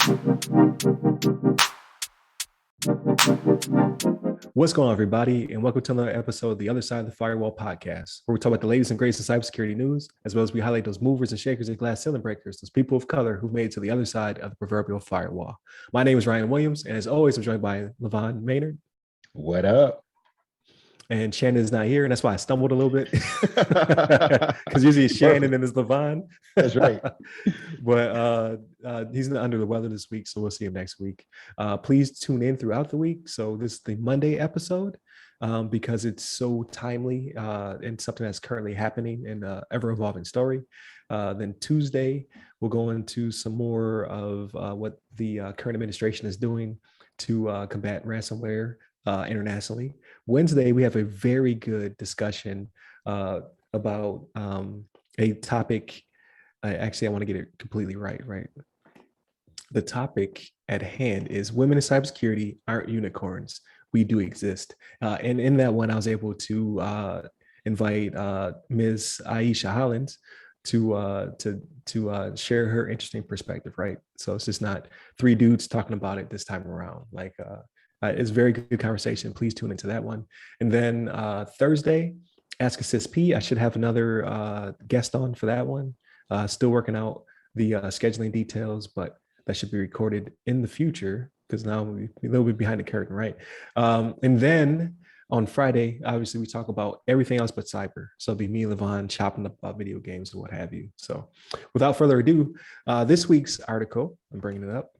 What's going on, everybody, and welcome to another episode of the Other Side of the Firewall podcast, where we talk about the latest and greatest in cybersecurity news, as well as we highlight those movers and shakers and glass ceiling breakers, those people of color who've made it to the other side of the proverbial firewall. My name is Ryan Williams, and as always, I'm joined by Levon Maynard. What up? And Shannon's not here, and that's why I stumbled a little bit, because usually it's Shannon and it's Levon. That's right. But he's under the weather this week, so we'll see him next week. Please tune in throughout the week. So this is the Monday episode because it's so timely and something that's currently happening in an ever-evolving story. Then Tuesday, we'll go into some more of what the current administration is doing to combat ransomware internationally. Wednesday, we have a very good discussion about a topic. Actually, I want to get it completely right. The topic at hand is women in cybersecurity aren't unicorns. We do exist. And in that one, I was able to invite Ms. Aisha Hollins to share her interesting perspective, right? So it's just not three dudes talking about it this time around. It's a very good conversation. Please tune into that one. And then Thursday, Ask a CISP. I should have another guest on for that one. Still working out the scheduling details, but that should be recorded in the future because now we're a little bit behind the curtain, right? And then on Friday, obviously, we talk about everything else but cyber. So it'll be me and Levon chopping up video games and what have you. So without further ado, this week's article, I'm bringing it up.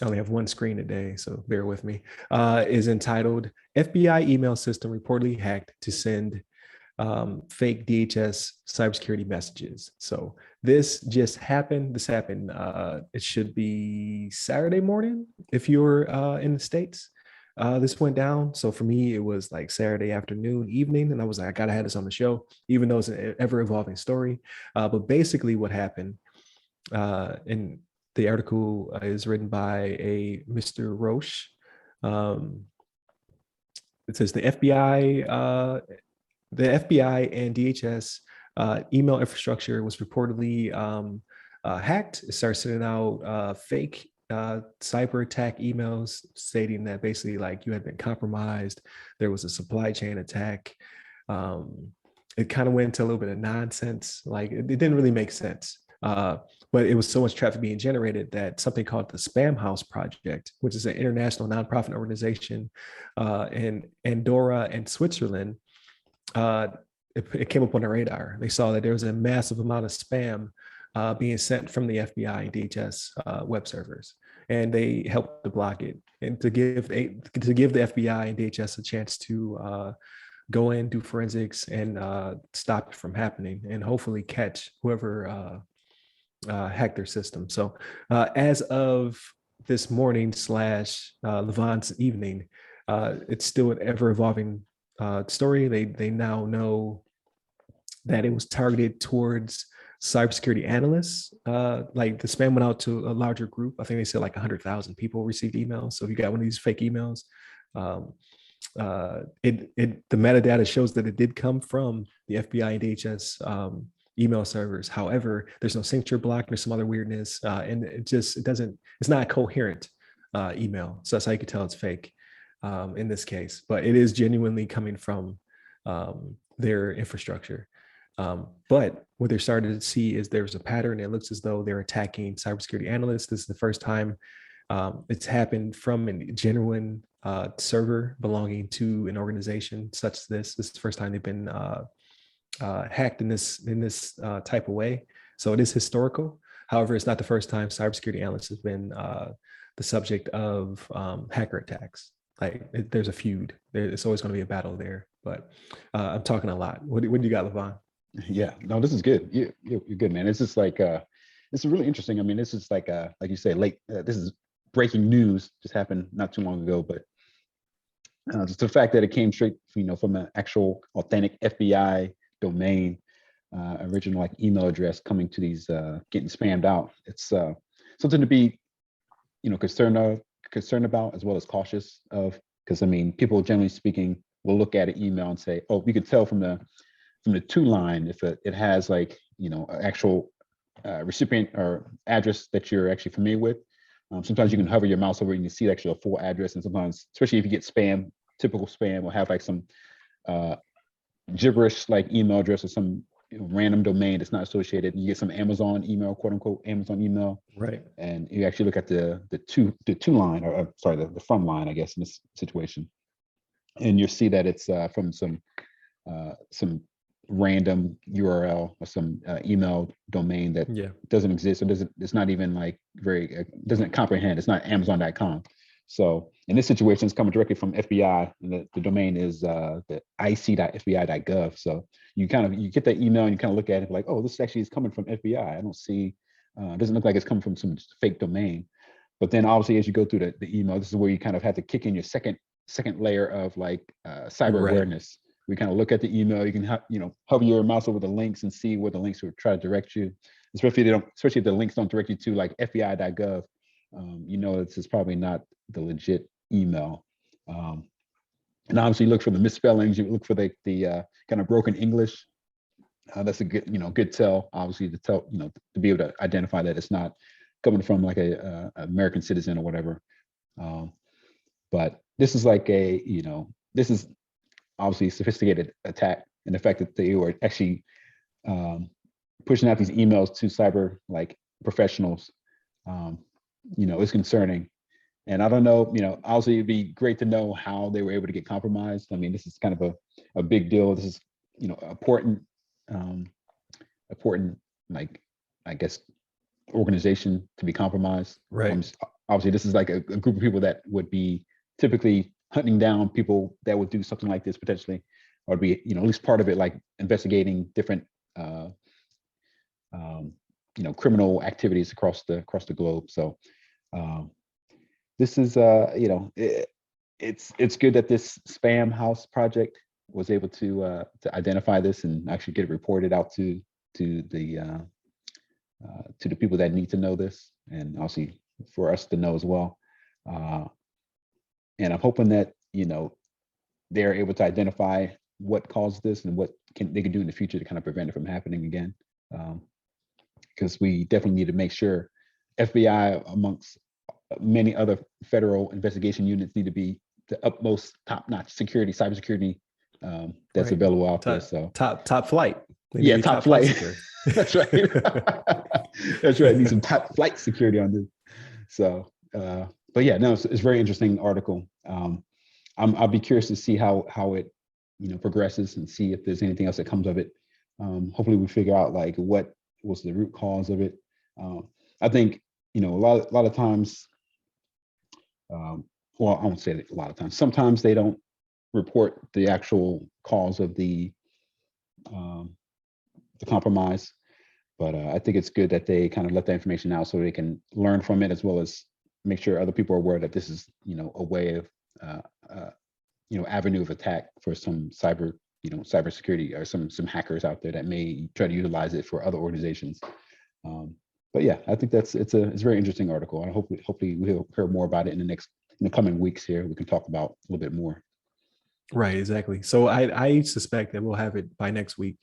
I only have one screen today, so bear with me, is entitled FBI Email System Reportedly Hacked to Send Fake DHS Cybersecurity Messages. So this just happened. It should be Saturday morning if you're in the States. This went down. So for me, it was like Saturday afternoon, evening, and I was like, I gotta have this on the show, even though it's an ever-evolving story. But basically what happened, in the article is written by a Mr. Roche. It says the FBI and DHS email infrastructure was reportedly hacked. It started sending out fake cyber attack emails stating that basically like you had been compromised. There was a supply chain attack. It kind of went into a little bit of nonsense. Like it didn't really make sense. But it was so much traffic being generated that something called the Spam House Project, which is an international nonprofit organization in Andorra and Switzerland, it came up on the radar. They saw that there was a massive amount of spam being sent from the FBI and DHS web servers, and they helped to block it and to give the FBI and DHS a chance to go in, do forensics, and stop it from happening, and hopefully catch whoever hacked their system. So as of this morning / Levon's evening, it's still an ever-evolving story. They now know that it was targeted towards cybersecurity analysts. Like the spam went out to a larger group. I think they said like 100,000 people received emails. So if you got one of these fake emails, the metadata shows that it did come from the FBI and DHS email servers. However, there's no signature block. There's some other weirdness, and it's not a coherent email. So that's how you can tell it's fake in this case. But it is genuinely coming from their infrastructure. But what they're starting to see is there's a pattern. It looks as though they're attacking cybersecurity analysts. This is the first time it's happened from a genuine server belonging to an organization such as this. This is the first time they've been hacked in this type of way. So it is historical. However, it's not the first time cybersecurity analysts have been the subject of hacker attacks. There's a feud. It's always going to be a battle there. But I'm talking a lot. What do you got, Levon? Yeah, no, this is good. You're good, man. It's just like this is really interesting. I mean, this is like you say, late. This is breaking news. Just happened not too long ago, but just the fact that it came straight, from an actual authentic FBI domain, original like email address coming to these getting spammed out. It's something to be, concerned about as well as cautious of, because I mean, people generally speaking will look at an email and say, oh, we could tell from the to line if it has like an actual recipient or address that you're actually familiar with. Sometimes you can hover your mouse over and you see actually a full address, and sometimes, especially if you get spam, typical spam will have like some gibberish like email address or some random domain that's not associated. You get some Amazon email, quote unquote Amazon email, Right. and you actually look at the two line, or sorry, the from line, I guess, in this situation, and you'll see that it's from some random URL or some email domain that doesn't exist, or it's not even like doesn't comprehend. It's not Amazon.com. So in this situation, it's coming directly from FBI, and the domain is the ic.fbi.gov. So you get that email and you kind of look at it like, oh, this actually is coming from FBI. I don't see, it doesn't look like it's coming from some fake domain. But then obviously as you go through the email, this is where you kind of have to kick in your second layer of like cyber awareness. We kind of look at the email. You can hover your mouse over the links and see where the links will try to direct you. Especially if the links don't direct you to like FBI.gov. This is probably not the legit email. And obviously, you look for the misspellings. You look for the kind of broken English. That's a good tell. Obviously, to be able to identify that it's not coming from like a American citizen or whatever. But this is like this is obviously a sophisticated attack, and the fact that they were actually pushing out these emails to cyber like professionals, is concerning. And I don't know, obviously it'd be great to know how they were able to get compromised. I mean, this is kind of a big deal. This is, important, like, I guess, organization to be compromised. Right. Obviously, this is like a group of people that would be typically hunting down people that would do something like this potentially, or be, at least part of it, like investigating different, criminal activities across the globe. So this is, it's good that this Spam House project was able to identify this and actually get it reported out to the people that need to know this, and obviously for us to know as well. And I'm hoping that they're able to identify what caused this and what they can do in the future to kind of prevent it from happening again. Because we definitely need to make sure FBI, amongst many other federal investigation units, need to be the utmost top-notch cybersecurity that's available out there. So top flight. Yeah, top flight. That's right. That's right. Need some top flight security on this. So, but yeah, no, it's a very interesting article. I'll be curious to see how it progresses and see if there's anything else that comes of it. Hopefully, we figure out like what was the root cause of it. I think a lot of times. Well, I won't say that a lot of times. Sometimes they don't report the actual cause of the compromise, but I think it's good that they kind of let that information out so they can learn from it, as well as make sure other people are aware that this is a way of avenue of attack for some cybersecurity, or some hackers out there that may try to utilize it for other organizations. But yeah, I think it's a very interesting article, and hopefully we'll hear more about it in the coming weeks. Here we can talk about a little bit more. Right, exactly. So I suspect that we'll have it by next week.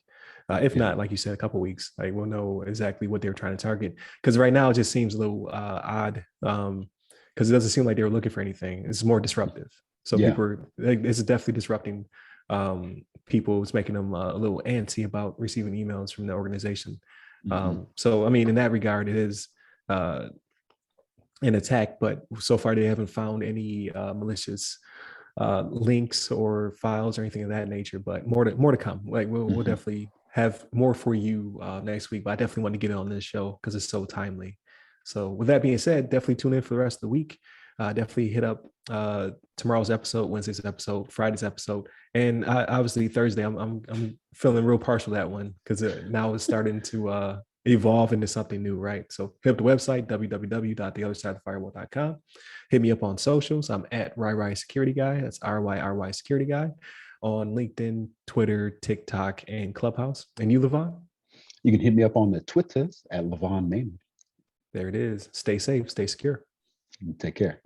If not, like you said, a couple of weeks, like we'll know exactly what they're trying to target. Because right now it just seems a little odd, because it doesn't seem like they were looking for anything. It's more disruptive. So people are, it's definitely disrupting people. It's making them a little antsy about receiving emails from the organization. So I mean, in that regard, it is an attack, but so far they haven't found any malicious links or files or anything of that nature. But more to come. Like we'll definitely have more for you next week. But I definitely want to get it on this show because it's so timely. So with that being said, definitely tune in for the rest of the week. Definitely hit up tomorrow's episode, Wednesday's episode, Friday's episode, and obviously Thursday. I'm feeling real partial to that one because now it's starting to evolve into something new, right? So hit up the website, www.theothersideofthefirewall.com. Hit me up on socials. I'm at RyRy Security Guy. That's RYRY Security Guy on LinkedIn, Twitter, TikTok, and Clubhouse. And you, Levon? You can hit me up on the Twitters at Levon Maynard. There it is. Stay safe, stay secure. Take care.